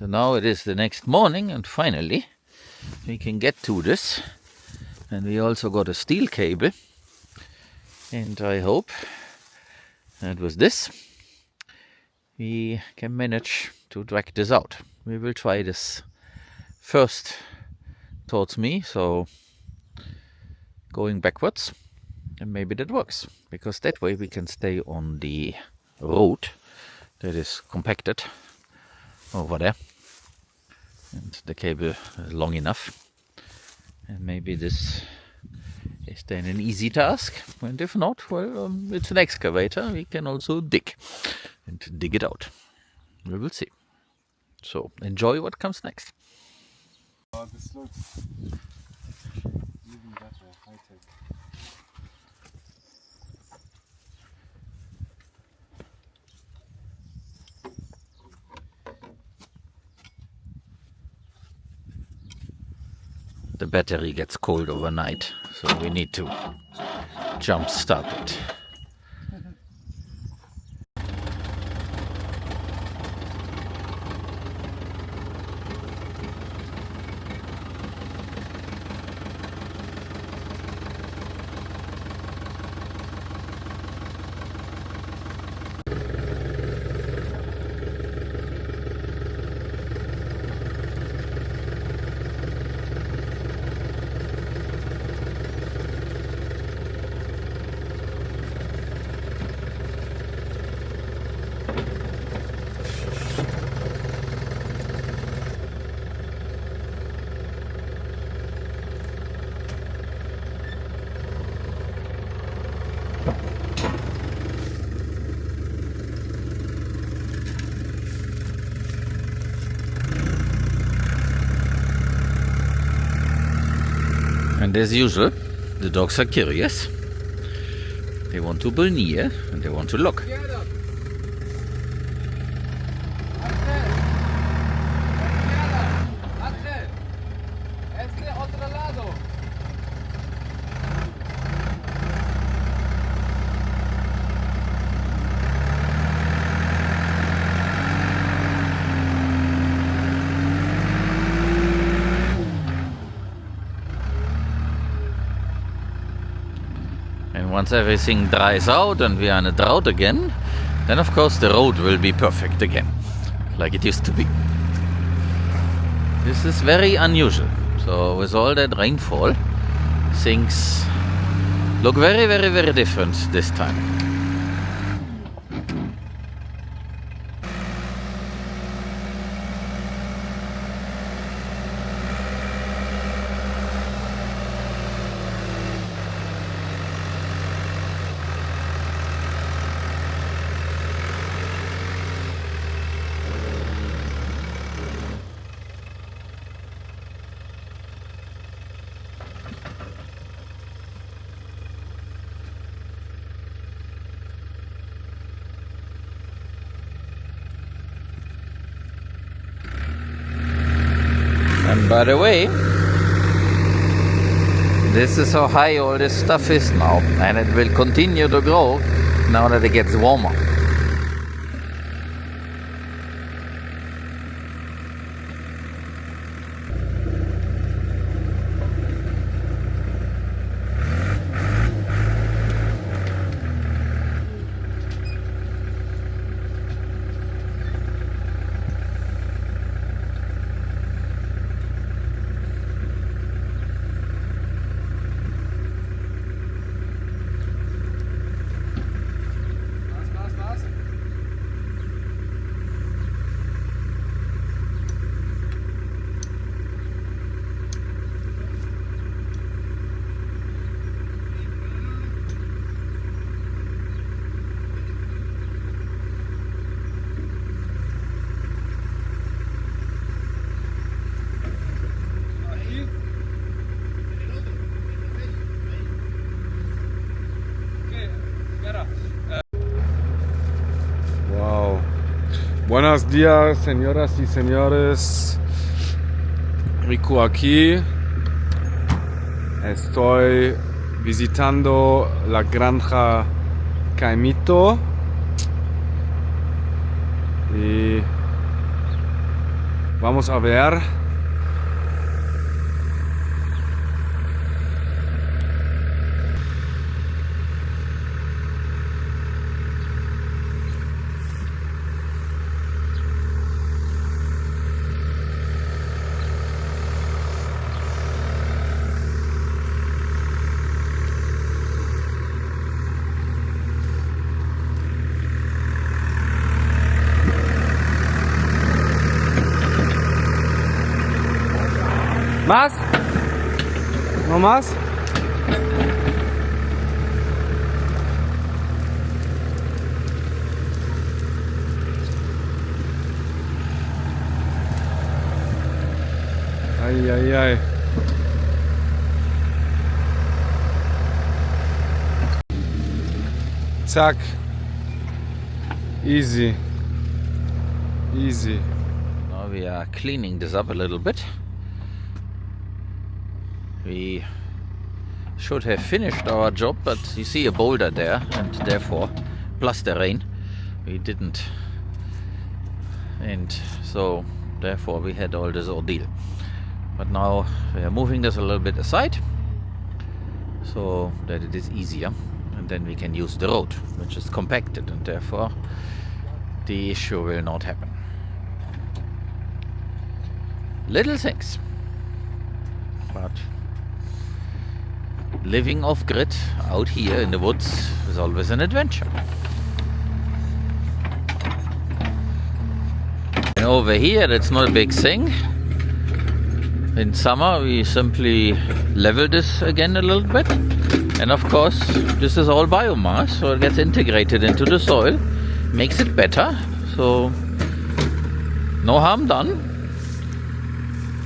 So now it is the next morning, and finally we can get to this. And we also got a steel cable, and I hope that with this we can manage to drag this out. We will try this first towards me, so going backwards, and maybe that works, because that way we can stay on the road that is compacted over there, and the cable is long enough, and maybe this is then an easy task, and if not, well, it's an excavator, we can also dig it out. We will see. So enjoy what comes next. Oh, this looks even better, high tech. The battery gets cold overnight, so we need to jump start it. And as usual, the dogs are curious. They want to go near and they want to look. And once everything dries out and we are in a drought again, then of course the road will be perfect again, like it used to be. This is very unusual. So with all that rainfall, things look very, very, very different this time. And by the way, this is how high all this stuff is now, and it will continue to grow now that it gets warmer. Buenos días, señoras y señores. Rico aquí. Estoy visitando la granja Caimito. Y Vamos a ver. ¿Más? ¿No más? Ay, ay, ay. Zack. Easy. Easy. Now we are cleaning this up a little bit. We should have finished our job, but you see a boulder there, and therefore, plus the rain, we didn't. And so, therefore, we had all this ordeal. But now we are moving this a little bit aside, so that it is easier. And then we can use the road, which is compacted, and therefore, the issue will not happen. Little things. But living off-grid out here in the woods is always an adventure. And over here, it's not a big thing. In summer, we simply level this again a little bit. And of course, this is all biomass, so it gets integrated into the soil, makes it better. So, no harm done.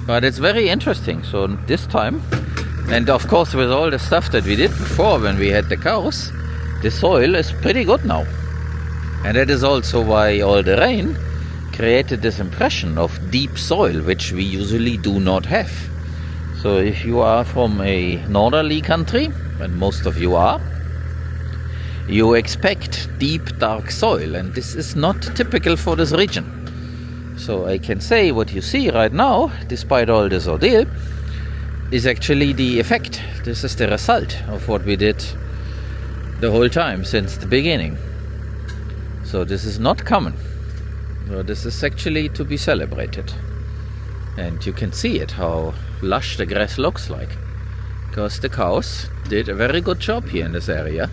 But it's very interesting. So this time, and of course with all the stuff that we did before when we had the cows, the soil is pretty good now. And that is also why all the rain created this impression of deep soil, which we usually do not have. So if you are from a northerly country, and most of you are, you expect deep dark soil, and this is not typical for this region. So I can say what you see right now, despite all this ordeal, is actually the effect. This is the result of what we did the whole time since the beginning. So this is not common. So this is actually to be celebrated. And you can see it, how lush the grass looks like. Because the cows did a very good job here in this area.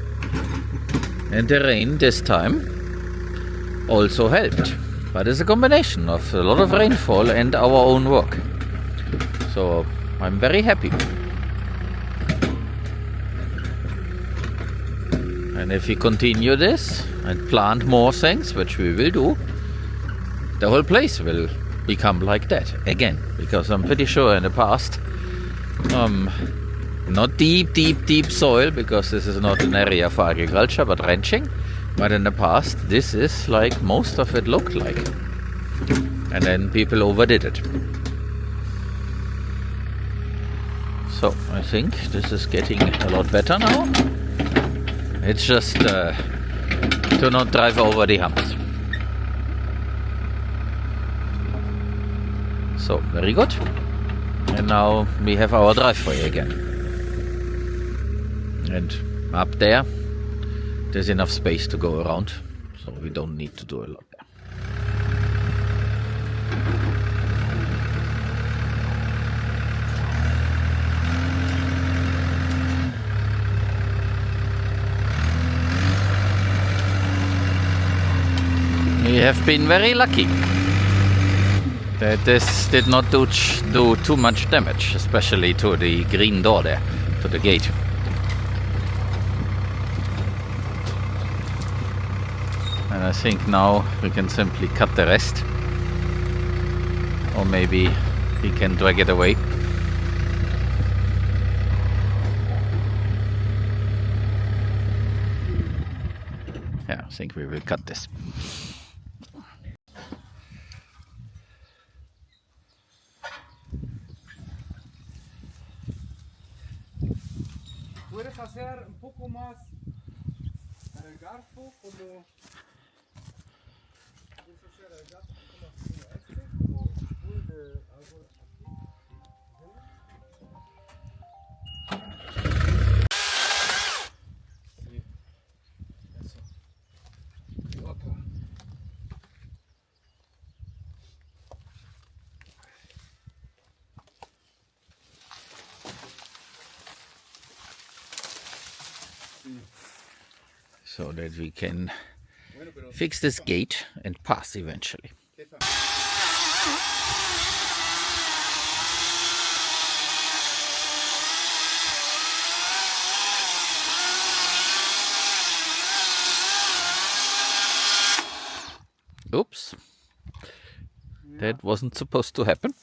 And the rain this time also helped. But it's a combination of a lot of rainfall and our own work. So I'm very happy. And if we continue this and plant more things, which we will do, the whole place will become like that again. Because I'm pretty sure in the past, not deep soil, because this is not an area for agriculture but ranching. But in the past, this is like most of it looked like. And then people overdid it. So I think this is getting a lot better now. It's just to not drive over the humps. So, very good. And now we have our driveway again. And up there, there's enough space to go around, so we don't need to do a lot there. We have been very lucky that this did not do too much damage, especially to the green door there, to the gate. And I think now we can simply cut the rest. Or maybe we can drag it away. Yeah, I think we will cut this. Puedes hacer un poco más el garfo como puedes hacer el garfo como este, como full de so that we can fix this gate and pass eventually. Oops, that wasn't supposed to happen.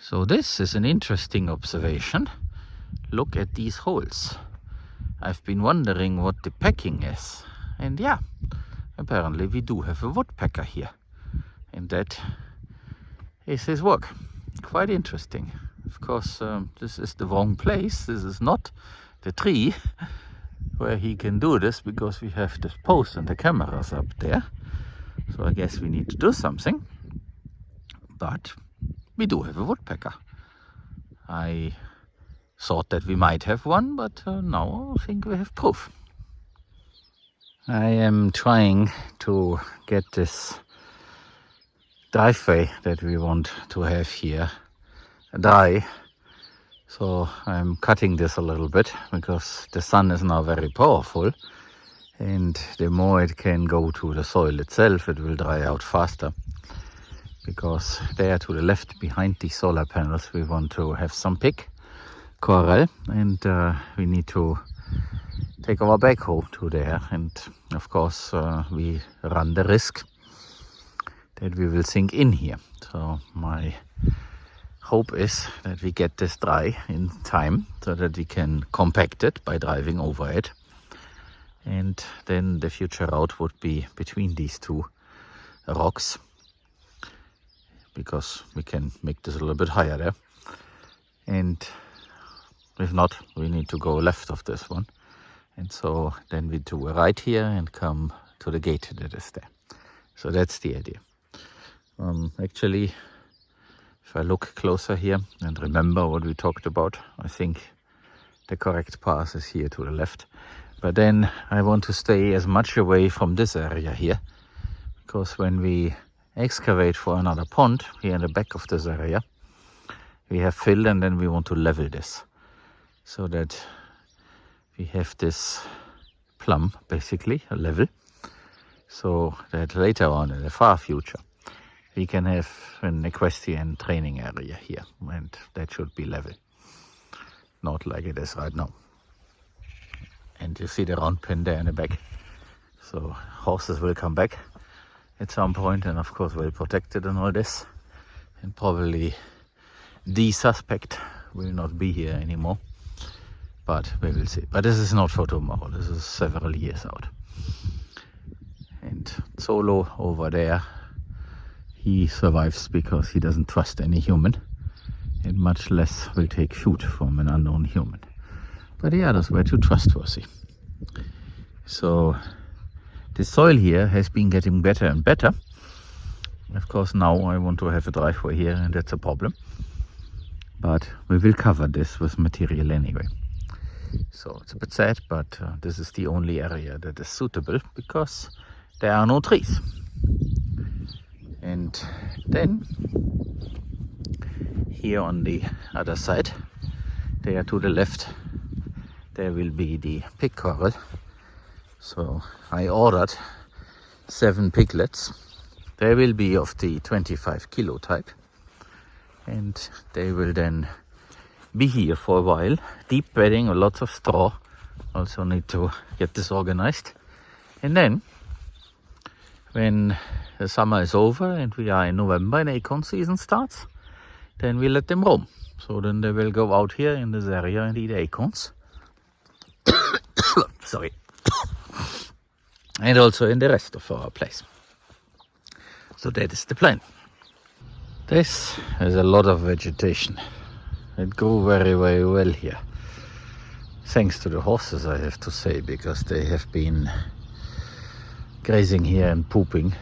So this is an interesting observation. Look at these holes. I've been wondering what the packing is. And yeah, apparently we do have a woodpecker here. And that is his work. Quite interesting. Of course, this is the wrong place. This is not the tree where he can do this, because we have this post and the cameras up there. So I guess we need to do something. But we do have a woodpecker. I thought that we might have one, but now I think we have proof. I am trying to get this driveway that we want to have here dry. So I'm cutting this a little bit, because the sun is now very powerful, and the more it can go to the soil itself, it will dry out faster. Because there to the left, behind the solar panels, we want to have some pig coral, and we need to take our backhoe to there. And of course we run the risk that we will sink in here. So my hope is that we get this dry in time, so that we can compact it by driving over it. And then the future route would be between these two rocks, because we can make this a little bit higher there. And if not, we need to go left of this one. And so then we do a right here and come to the gate that is there. So that's the idea. Actually, if I look closer here and remember what we talked about, I think the correct path is here to the left. But then I want to stay as much away from this area here, because when we excavate for another pond here in the back of this area, we have fill, and then we want to level this so that we have this plumb, basically a level, so that later on in the far future we can have an equestrian training area here, and that should be level, not like it is right now. And you see the round pen there in the back, so horses will come back at some point, and of course well protected and all this, and probably the suspect will not be here anymore, but we will see. But this is not for tomorrow, this is several years out. And Solo over there he survives because he doesn't trust any human, and much less will take food from an unknown human. But the others were too trustworthy. So the soil here has been getting better and better. Of course, now I want to have a driveway here, and that's a problem. But we will cover this with material anyway. So it's a bit sad, but this is the only area that is suitable because there are no trees. And then here on the other side, there to the left, there will be the pig corral. So I ordered 7 piglets. They will be of the 25 kilo type, and they will then be here for a while. Deep bedding, lots of straw. Also need to get this organized. And then when the summer is over and we are in November and acorn season starts, then we let them roam. So then they will go out here in this area and eat acorns. Sorry. And also in the rest of our place. So that is the plan. This is a lot of vegetation. It grew very, very well here. Thanks to the horses, I have to say, because they have been grazing here and pooping.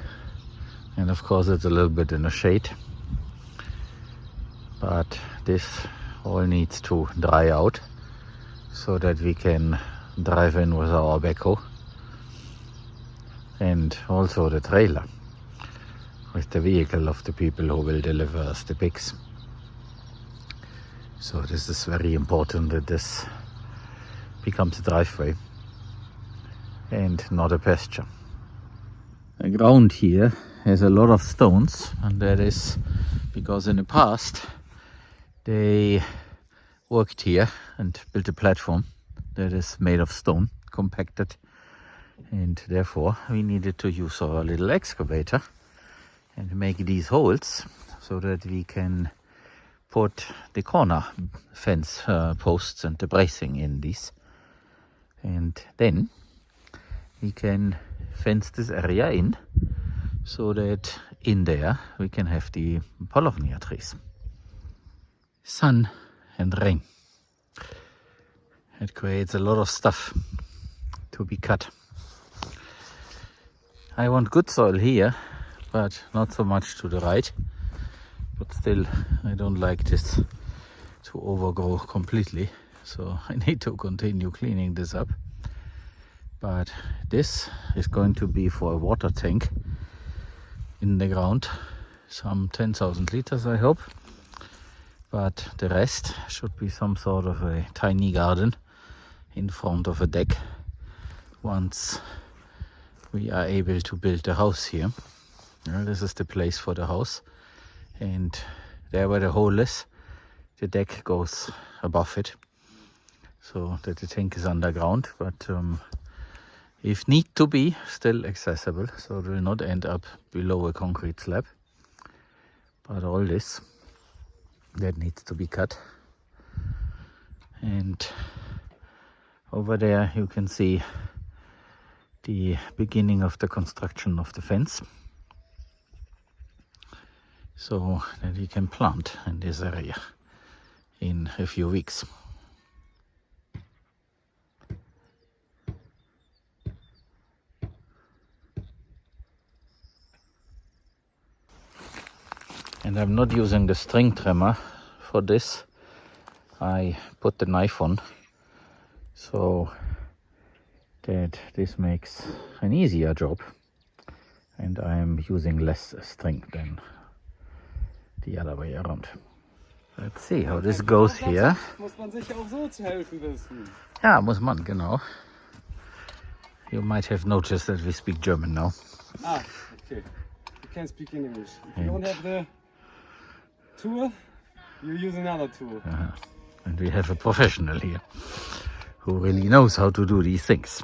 And of course it's a little bit in the shade. But this all needs to dry out so that we can drive in with our backhoe. And also the trailer with the vehicle of the people who will deliver us the pigs. So this is very important that this becomes a driveway and not a pasture. The ground here has a lot of stones, and that is because in the past they worked here and built a platform that is made of stone, compacted, and therefore we needed to use our little excavator and make these holes so that we can put the corner fence posts and the bracing in these, and then we can fence this area in so that in there we can have the Paulownia trees. Sun and rain. It creates a lot of stuff to be cut. I want good soil here, but not so much to the right. But still, I don't like this to overgrow completely. So I need to continue cleaning this up. But this is going to be for a water tank in the ground. Some 10,000 liters, I hope. But the rest should be some sort of a tiny garden in front of a deck once we are able to build a house here. This is the place for the house, and there where the hole is, the deck goes above it so that the tank is underground, but if need to be, still accessible, so it will not end up below a concrete slab. But all this that needs to be cut. And over there you can see the beginning of the construction of the fence, so that we can plant in this area in a few weeks. And I'm not using the string trimmer for this. I put the knife on so that this makes an easier job, and I'm using less string than the other way around. Let's see how this goes here. Muss man sich auch so zu helfen wissen. Ja, muss man, genau. You might have noticed that we speak German now. Ah, okay. You can speak in English. If you don't have the tool, you use another tool. And we have a professional here who really knows how to do these things,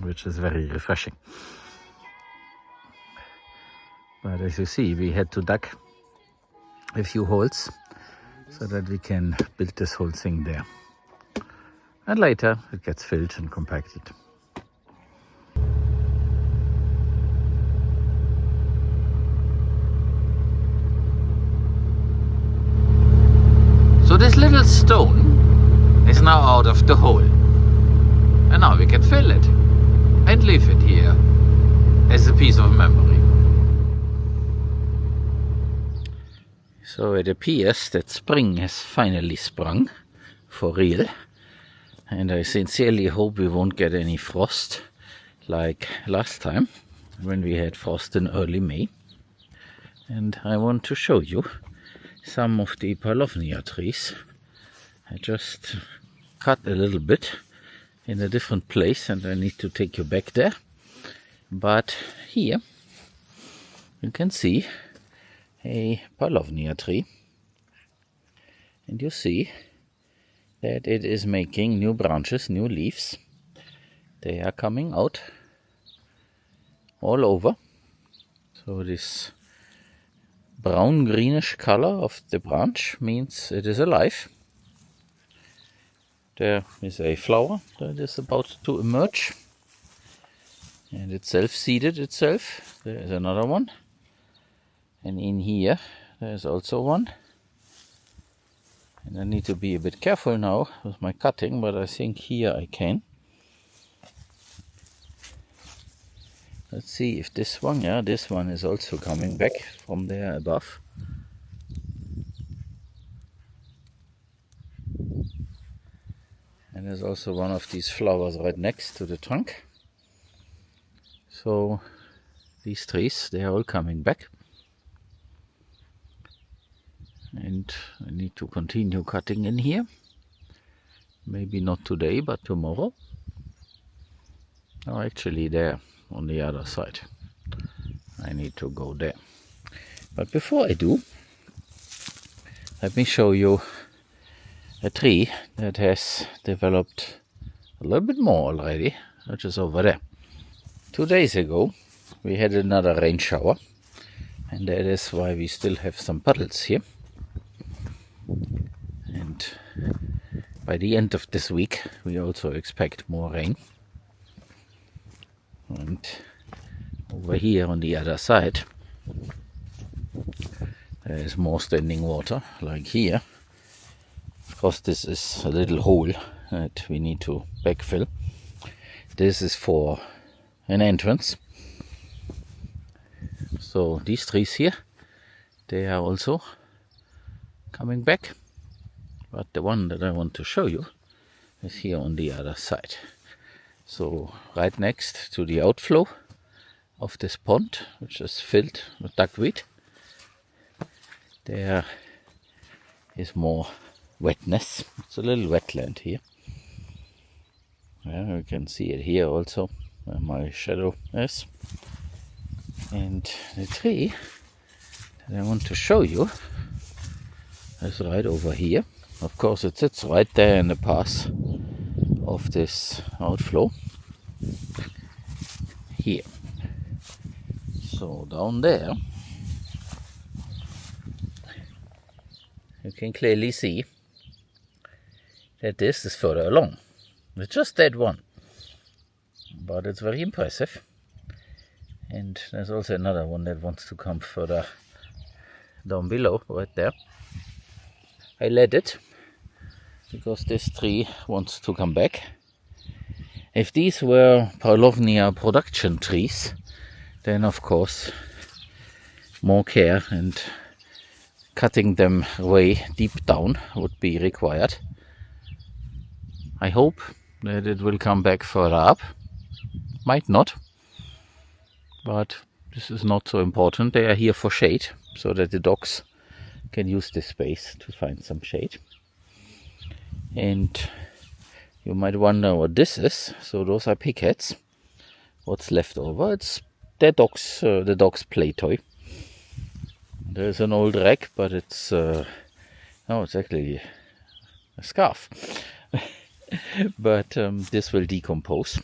which is very refreshing. But as you see, we had to dug a few holes so that we can build this whole thing there. And later it gets filled and compacted. now out of the hole. And now we can fill it and leave it here as a piece of memory. So it appears that spring has finally sprung, for real. And I sincerely hope we won't get any frost like last time when we had frost in early May. And I want to show you some of the Paulownia trees. I just cut a little bit in a different place and I need to take you back there. But here you can see a Paulownia tree, and you see that it is making new branches, new leaves. They are coming out all over. So this brown greenish color of the branch means it is alive. There is a flower that is about to emerge, and it self-seeded itself. There is another one, and in here there is also one. And I need to be a bit careful now with my cutting, but I think here I can. Let's see if this one, yeah, this one is also coming back from there above. And there's also one of these flowers right next to the trunk. So these trees, they are all coming back. And I need to continue cutting in here. Maybe not today, but tomorrow. Oh, actually there, on the other side. I need to go there. But before I do, let me show you a tree that has developed a little bit more already, which is over there. 2 days ago, we had another rain shower, and that is why we still have some puddles here. And by the end of this week we also expect more rain. And over here on the other side there is more standing water, like here. Of course this is a little hole that we need to backfill. This is for an entrance. So these trees here, they are also coming back, but the one that I want to show you is here on the other side. So right next to the outflow of this pond, which is filled with duckweed, there is more wetness. It's a little wetland here. Yeah, you can see it here also where my shadow is. And the tree that I want to show you is right over here. Of course it sits right there in the path of this outflow here. So down there you can clearly see that this is further along. It's just that one, but it's very impressive. And there's also another one that wants to come further down below, right there. I let it because this tree wants to come back. If these were Paulownia production trees, then of course more care and cutting them way deep down would be required. I hope that it will come back further up. Might not, but this is not so important. They are here for shade, so that the dogs can use this space to find some shade. And you might wonder what this is. So those are pigheads. What's left over? It's the dog's play toy. There's an old rag, but it's no, it's actually a scarf. But this will decompose.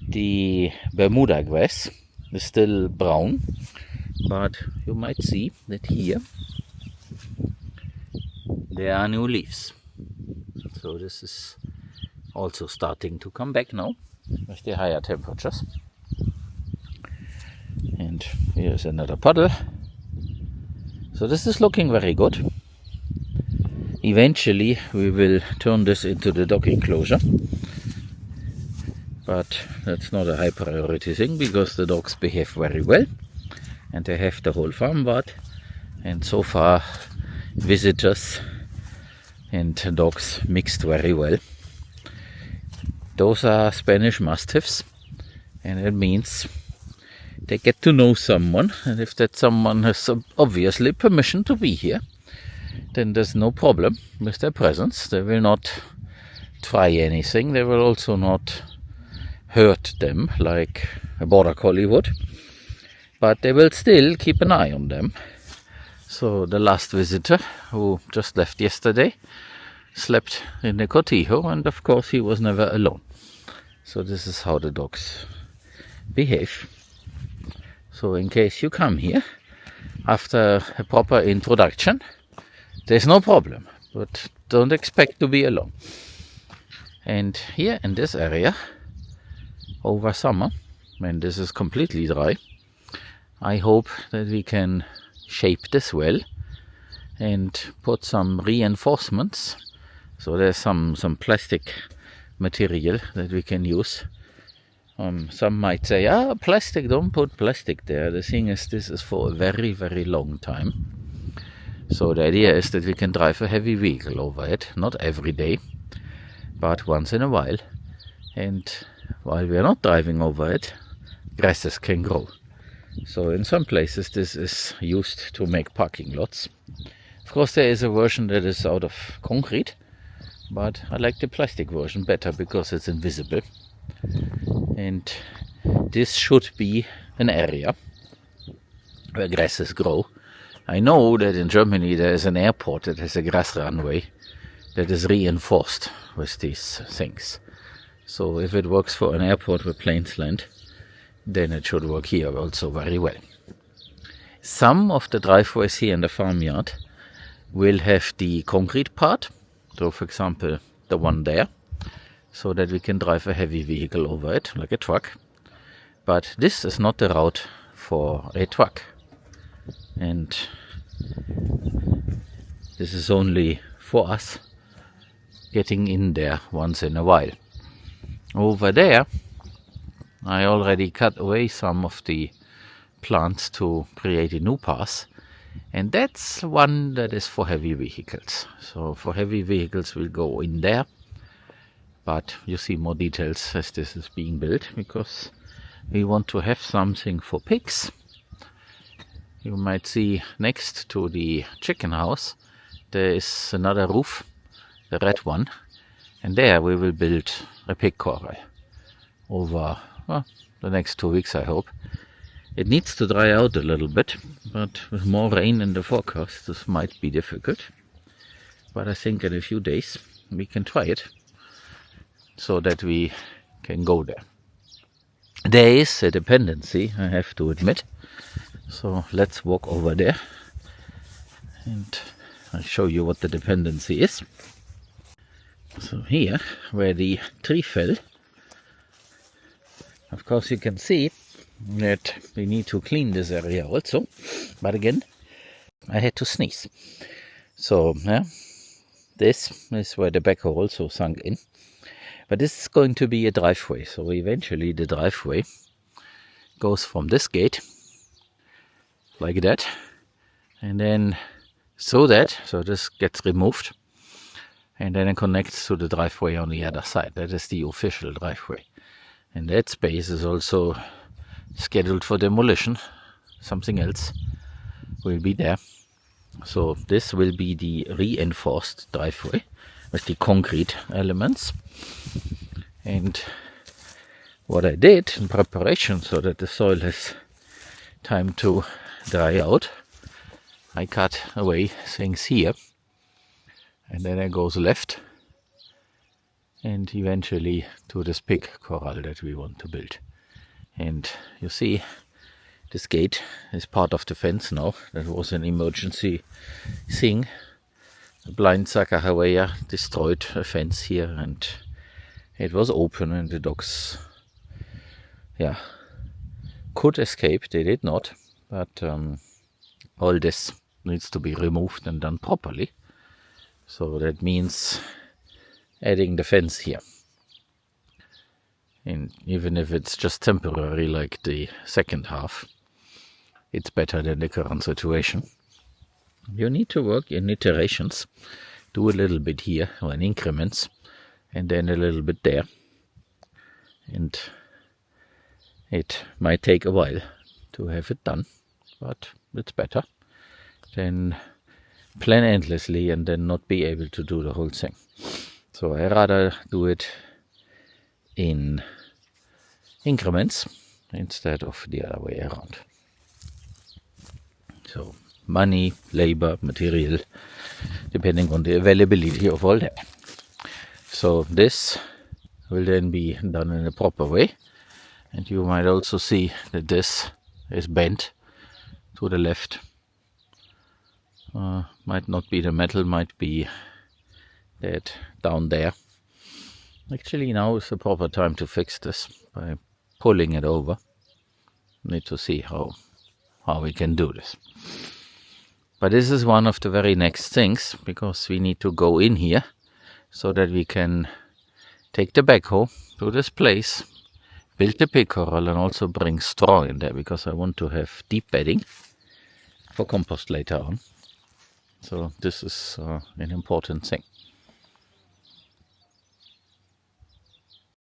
The Bermuda grass is still brown, but you might see that here there are new leaves. So this is also starting to come back now with the higher temperatures. And here's another puddle. So this is looking very good. Eventually we will turn this into the dog enclosure, but that's not a high priority thing because the dogs behave very well and they have the whole farm ward, and so far visitors and dogs mixed very well. Those are Spanish Mastiffs, and it means they get to know someone, and if that someone has obviously permission to be here, then there's no problem with their presence. They will not try anything. They will also not hurt them like a border collie would, but they will still keep an eye on them. So the last visitor, who just left yesterday, slept in the cortijo, and of course he was never alone. So this is how the dogs behave. So in case you come here after a proper introduction, there's no problem, but don't expect to be alone. And here in this area, over summer, when this is completely dry, I hope that we can shape this well and put some reinforcements. So there's some plastic material that we can use. Some might say, plastic, don't put plastic there. The thing is, this is for a very, very long time. So the idea is that we can drive a heavy vehicle over it, not every day, but once in a while. And while we are not driving over it, grasses can grow. So in some places this is used to make parking lots. Of course there is a version that is out of concrete, but I like the plastic version better because it's invisible. And this should be an area where grasses grow. I know that in Germany there is an airport that has a grass runway that is reinforced with these things. So if it works for an airport where planes land, then it should work here also very well. Some of the driveways here in the farmyard will have the concrete part, so for example the one there, so that we can drive a heavy vehicle over it, like a truck. But this is not the route for a truck. And this is only for us getting in there once in a while. Over there, I already cut away some of the plants to create a new path, and that's one that is for heavy vehicles. So for heavy vehicles we'll go in there, but you see more details as this is being built, because we want to have something for pigs. You might see next to the chicken house there is another roof, the red one, and there we will build a pig corral over the next 2 weeks, I hope. It needs to dry out a little bit, but with more rain in the forecast this might be difficult. But I think in a few days we can try it so that we can go there. There is a dependency, I have to admit. So let's walk over there and I'll show you what the dependency is. So here, where the tree fell, of course you can see that we need to clean this area also. But again, I had to sneeze. So this is where the backhoe also sunk in. But this is going to be a driveway. So eventually the driveway goes from this gate like that, and then so this gets removed, and then it connects to the driveway on the other side. That is the official driveway, and that space is also scheduled for demolition. Something else will be there. So this will be the reinforced driveway with the concrete elements. And what I did in preparation so that the soil has time to dry out, I cut away things here, and then it goes left and eventually to this pig corral that we want to build. And you see this gate is part of the fence now. That was an emergency thing. A blind Sakahawaya destroyed a fence here and it was open, and the dogs could escape. They did not, but all this needs to be removed and done properly. So that means adding the fence here. And even if it's just temporary, like the second half, it's better than the current situation. You need to work in iterations. Do a little bit here, or in increments, and then a little bit there. And it might take a while to have it done, but it's better than plan endlessly and then not be able to do the whole thing. So I rather do it in increments instead of the other way around. So money, labor, material, depending on the availability of all that. So this will then be done in a proper way. And you might also see that this is bent to the left. Might not be the metal, might be that down there. Actually, now is the proper time to fix this by pulling it over. Need to see how we can do this. But this is one of the very next things, because we need to go in here so that we can take the backhoe to this place, build the pickerel, and also bring straw in there, because I want to have deep bedding for compost later on. So this is an important thing.